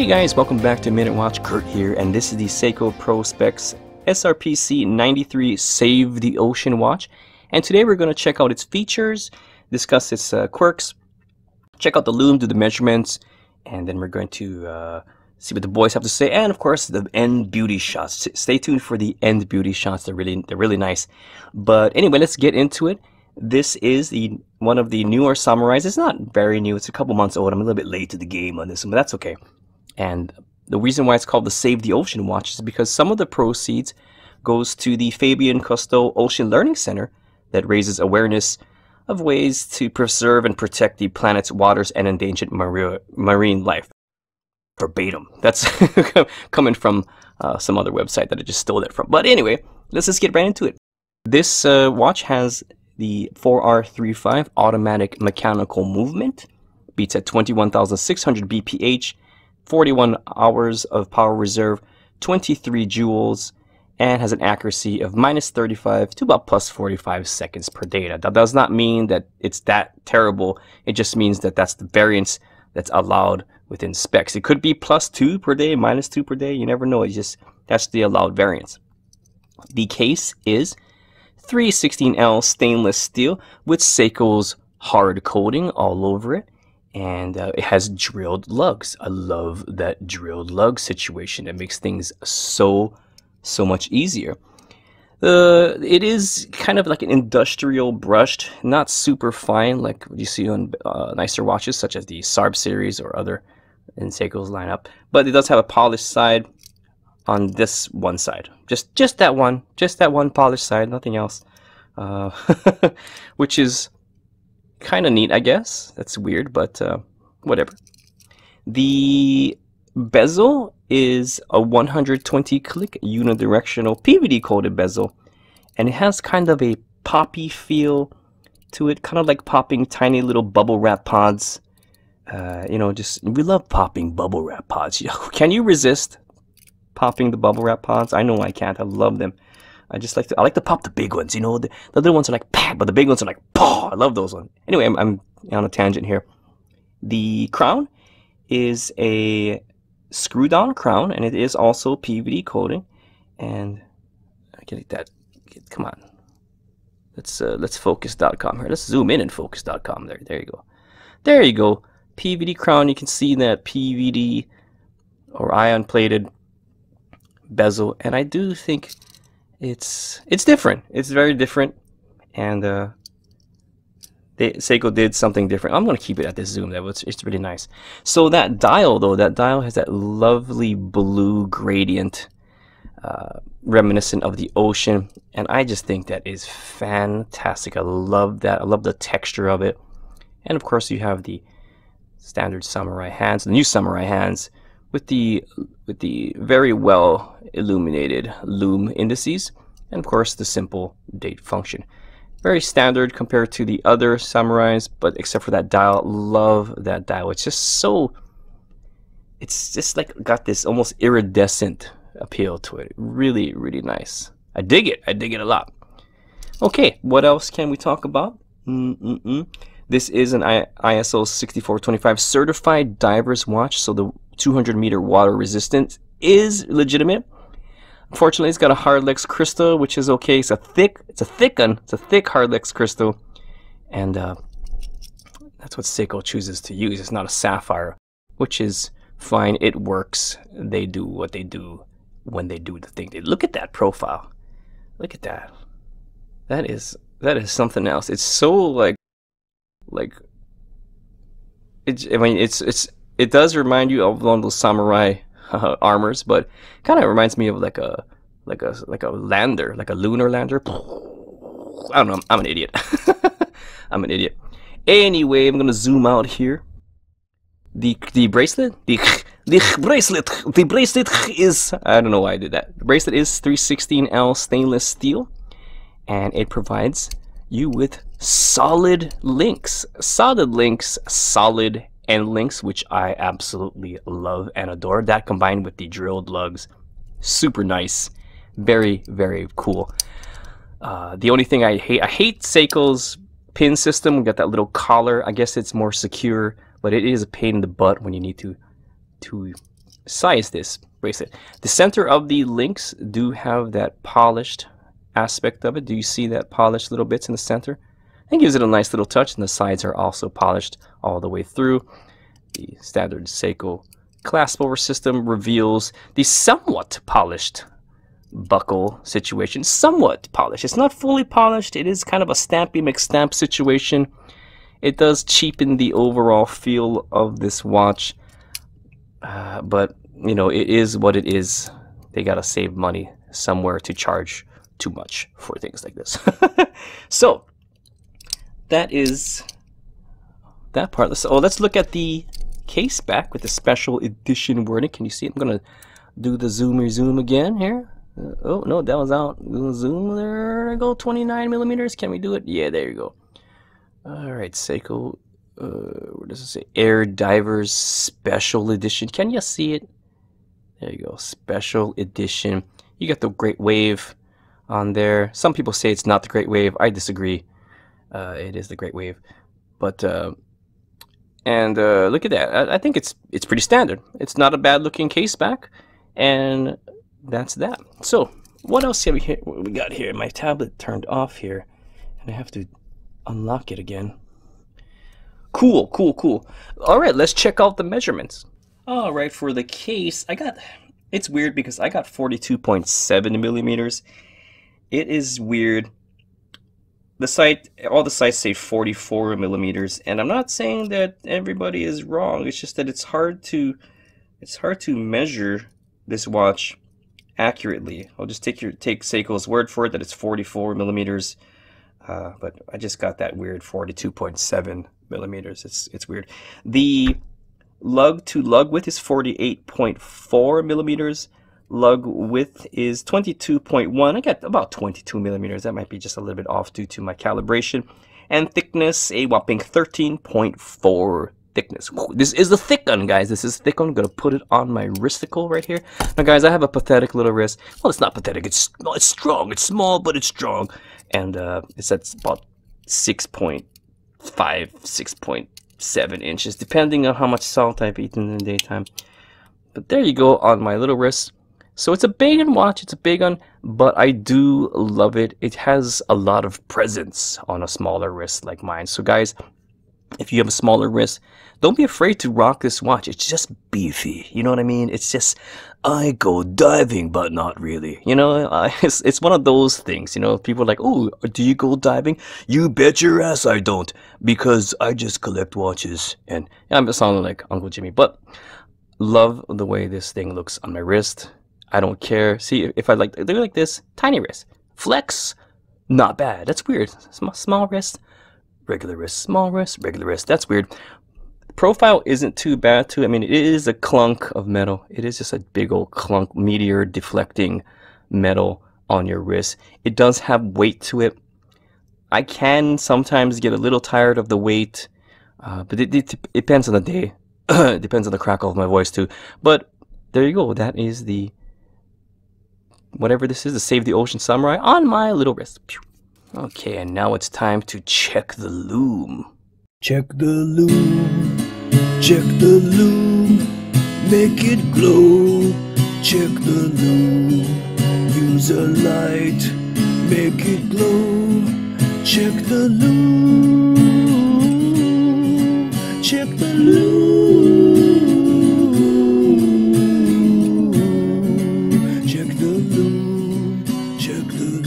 Hey guys, welcome back to Minute Watch. Kurt here, and this is the Seiko Pro Specs SRPC93 Save the Ocean watch. And today we're going to check out its features, discuss its quirks, check out the lume, do the measurements, and then we're going to see what the boys have to say, and of course the end beauty shots. Stay tuned for the end beauty shots. They're really nice. But anyway, let's get into it. This is one of the newer samurais. It's not very new. It's a couple months old. I'm a little bit late to the game on this one, but that's okay. And the reason why it's called the Save the Ocean watch is because some of the proceeds goes to the Fabian Cousteau Ocean Learning Center that raises awareness of ways to preserve and protect the planet's waters and endangered marine life. Verbatim. That's coming from some other website that I just stole that from. But anyway, let's just get right into it. This watch has the 4R35 automatic mechanical movement, beats at 21,600 BPH, 41 hours of power reserve, 23 joules, and has an accuracy of -35 to about +45 seconds per day. That does not mean that it's that terrible. It just means that that's the variance that's allowed within specs. It could be +2 per day, -2 per day. You never know. It's just that's the allowed variance. The case is 316L stainless steel with Seiko's hard coating all over it. And it has drilled lugs. I love that drilled lug situation. It makes things so much easier. It is kind of like an industrial brushed, not super fine like what you see on nicer watches such as the SRP series or other in Seiko's lineup. But it does have a polished side on this one side. Just that one polished side, nothing else. Which is kind of neat, I guess. That's weird, but whatever. The bezel is a 120 click unidirectional PVD coated bezel, and it has kind of a poppy feel to it, kind of like popping tiny little bubble wrap pods. You know, we love popping bubble wrap pods. Can you resist popping the bubble wrap pods? I know I can't. I love them. I like to pop the big ones, you know. The little ones are like pat, but the big ones are like paw. I love those ones. Anyway, I'm on a tangent here. The crown is a screw-down crown, and it is also PVD coating. And I get that. Come on, let's focus.com here. Let's zoom in and focus.com. There you go. There you go. PVD crown. You can see that PVD or ion plated bezel, and I do think it's different. It's very different, and Seiko did something different. I'm gonna keep it at this zoom level. It's really nice. So that dial though, that dial has that lovely blue gradient, reminiscent of the ocean, and I just think that is fantastic. I love that. I love the texture of it, and of course you have the standard samurai hands, the new samurai hands, with the very well illuminated lume indices, and of course the simple date function. Very standard compared to the other samurais, but except for that dial, love that dial. It's just like got this almost iridescent appeal to it. Really nice. I dig it a lot. Okay, what else can we talk about? This is an ISO 6425 certified diver's watch, so the 200-meter water resistance is legitimate. Unfortunately, it's got a Hardlex crystal, which is okay. It's a thick Hardlex crystal, and that's what Seiko chooses to use. It's not a sapphire, which is fine. It works. They do what they do when they do the thing. Look at that profile. Look at that. That is something else. It's so like it does remind you of one of those samurai armors, but kind of reminds me of like a lander, like a lunar lander. I don't know. I'm an idiot. I'm an idiot. Anyway, I'm gonna zoom out here. The bracelet, the bracelet is, I don't know why I did that. The bracelet is 316L stainless steel, and it provides you with solid links, solid end links, which I absolutely love and adore. That combined with the drilled lugs, super nice, very cool. The only thing I hate Seiko's pin system. We got that little collar. I guess it's more secure, but it is a pain in the butt when you need to size this bracelet. The center of the links do have that polished aspect of it. Do you see that polished little bits in the center? It gives it a nice little touch, and the sides are also polished all the way through. The standard Seiko clasp over system reveals the somewhat polished buckle situation. Somewhat polished. It's not fully polished. It is kind of a stampy McStamp situation. It does cheapen the overall feel of this watch, but you know, it is what it is. They gotta save money somewhere to charge too much for things like this. So that is that part. Let's look at the case back with the special edition wording. Can you see it? I'm gonna do the zoom again here. Oh no, that was out. Zoom, there I go. 29 millimeters. Can we do it? Yeah, there you go. All right, Seiko. What does it say? Air Divers Special Edition. Can you see it? There you go. Special Edition. You got the Great Wave on there. Some people say it's not the Great Wave. I disagree. It is the Great Wave. But look at that. I think it's pretty standard. It's not a bad looking case back, and that's that. So what else have we got here? My tablet turned off here, and I have to unlock it again. Cool, cool, cool. All right, let's check out the measurements. All right, for the case, it's weird because I got 42.7 millimeters. It is weird. All the sites say 44 millimeters, and I'm not saying that everybody is wrong. It's just that it's hard to measure this watch accurately. I'll just take Seiko's word for it that it's 44 millimeters. But I just got that weird 42.7 millimeters. It's weird. The lug to lug width is 48.4 millimeters. Lug width is 22.1. I got about 22 millimeters. That might be just a little bit off due to my calibration. And thickness, a whopping 13.4 thickness. This is the thick one, guys. This is thick one. I'm gonna put it on my wristicle right here. Now, guys, I have a pathetic little wrist. Well, it's not pathetic. It's strong. It's small, but it's strong. And it's at about 6.5, 6.7 inches, depending on how much salt I've eaten in the daytime. But there you go on my little wrist. So it's a big watch. It's a big one, but I do love it. It has a lot of presence on a smaller wrist like mine. So, guys, if you have a smaller wrist, don't be afraid to rock this watch. It's just beefy. You know what I mean? It's just, I go diving, but not really. You know, it's one of those things. You know, people are like, oh, do you go diving? You bet your ass I don't, because I just collect watches. And I'm sounding like Uncle Jimmy, but love the way this thing looks on my wrist. I don't care. See, if I like, they're like this, tiny wrist. Flex, not bad. That's weird. Small wrist. Regular wrist, small wrist, regular wrist. That's weird. Profile isn't too bad too. I mean, it is a clunk of metal. It is just a big old clunk, meteor deflecting metal on your wrist. It does have weight to it. I can sometimes get a little tired of the weight, but it depends on the day. It depends on the crackle of my voice too. But there you go. That is the, whatever this is, the Save the Ocean Samurai on my little wrist. Okay, and now it's time to check the lume. Check the lume, check the lume, make it glow. Check the lume, use a light, make it glow. Check the lume, check the lume, check the lume, check the lume.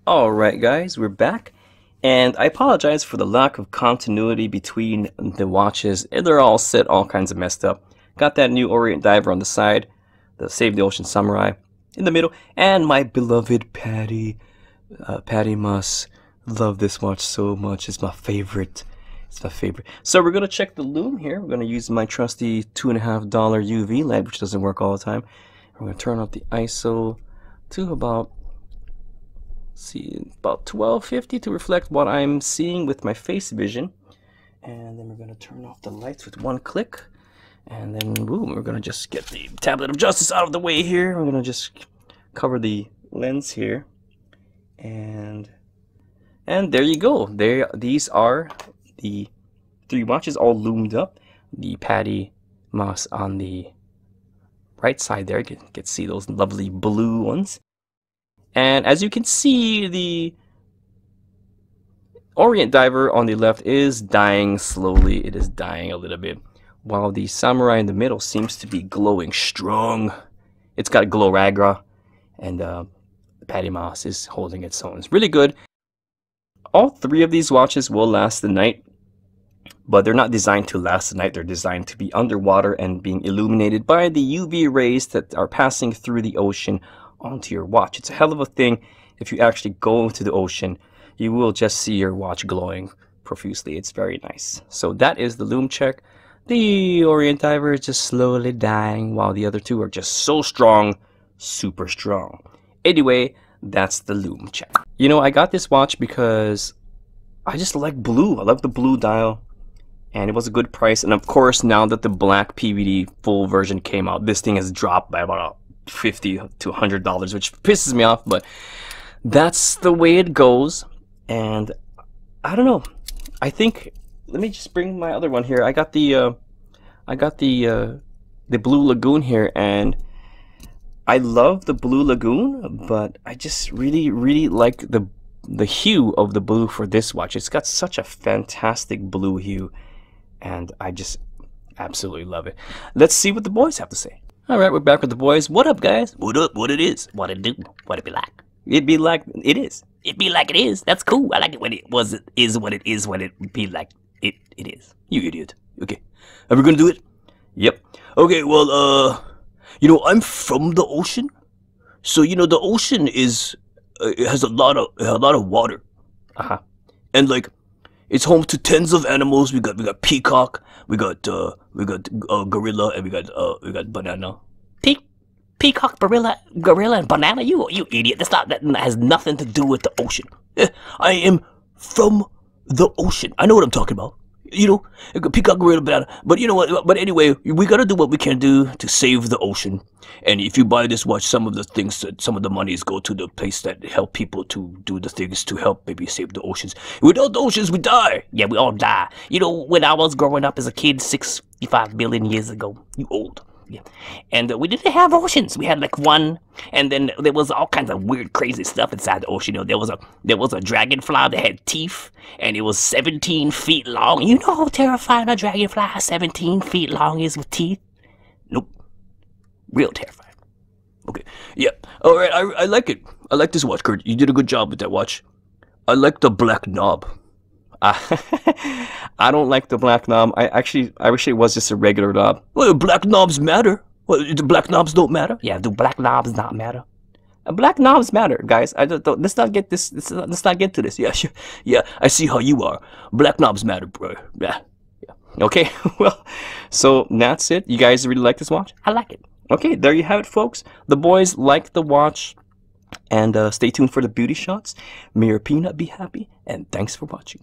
Alright guys, we're back, and I apologize for the lack of continuity between the watches. They're all set, all kinds of messed up. Got that new Orient Diver on the side, the Save the Ocean Samurai in the middle, and my beloved Patty Muss. Love this watch so much. It's my favorite. It's my favorite. So we're going to check the lume here. We're going to use my trusty $2.50 UV light, which doesn't work all the time. We're going to turn up the ISO to about 1250 to reflect what I'm seeing with my face vision. And then we're going to turn off the lights with one click. And then boom, we're going to just get the tablet of justice out of the way here. We're going to just cover the lens here. And there you go. These are the 3 watches all loomed up. The Patty Moss on the right side there. You can see those lovely blue ones. And as you can see, the Orient Diver on the left is dying slowly. It is dying a little bit. While the Samurai in the middle seems to be glowing strong. It's got Gloragra. And the Patty Moss is holding its own. It's really good. All 3 of these watches will last the night. But they're not designed to last the night. They're designed to be underwater and being illuminated by the UV rays that are passing through the ocean onto your watch. It's a hell of a thing. If you actually go to the ocean, you will just see your watch glowing profusely. It's very nice. So that is the lume check. The Orient Diver is just slowly dying, while the other 2 are just so strong, super strong. Anyway, that's the lume check. You know, I got this watch because I just like blue. I love the blue dial. And it was a good price. And of course, now that the black PVD full version came out, this thing has dropped by about $50 to $100, which pisses me off. But that's the way it goes. And I don't know. I think, let me just bring my other one here. I got the Blue Lagoon here, and I love the Blue Lagoon, but I just really like the hue of the blue for this watch. It's got such a fantastic blue hue. And I just absolutely love it. Let's see what the boys have to say. All right, we're back with the boys. What up, guys? What up? What it is? What it do? What it be like? It'd be like it is. It be like it is. That's cool. I like it when it was. It is what it is. When it be like it is. You idiot. Okay, are we gonna do it? Yep. Okay, well, you know, I'm from the ocean, so you know the ocean is it has a lot of water. And like, it's home to tens of animals. We got peacock, we got gorilla, and we got banana. Peacock, gorilla, and banana. You idiot! That has nothing to do with the ocean. I am from the ocean. I know what I'm talking about. You know, peacock, gorilla, banana. But you know what? But anyway, we gotta do what we can do to save the ocean. And if you buy this watch, some of the monies go to the place that help people to do the things to help maybe save the oceans. Without the oceans, we die. Yeah, we all die. You know, when I was growing up as a kid, 65 billion years ago. You old. Yeah. And we didn't have oceans. We had like one, and then there was all kinds of weird, crazy stuff inside the ocean. You know, there was a dragonfly that had teeth, and it was 17 feet long. You know how terrifying a dragonfly 17 feet long is with teeth? Nope. Real terrifying. Okay. Yeah. All right. I like it. I like this watch, Kurt. You did a good job with that watch. I like the black knob. I don't like the black knob. I wish it was just a regular knob. Well, black knobs matter. Well, the black knobs don't matter. Yeah, do black knobs not matter? Black knobs matter, guys. Let's not get this. Let's not get to this. Yeah, sure. Yeah, I see how you are. Black knobs matter, bro. Yeah. Okay. Well, so that's it. You guys really like this watch? I like it. Okay, there you have it, folks. The boys like the watch. And stay tuned for the beauty shots. May your peanut be happy. And thanks for watching.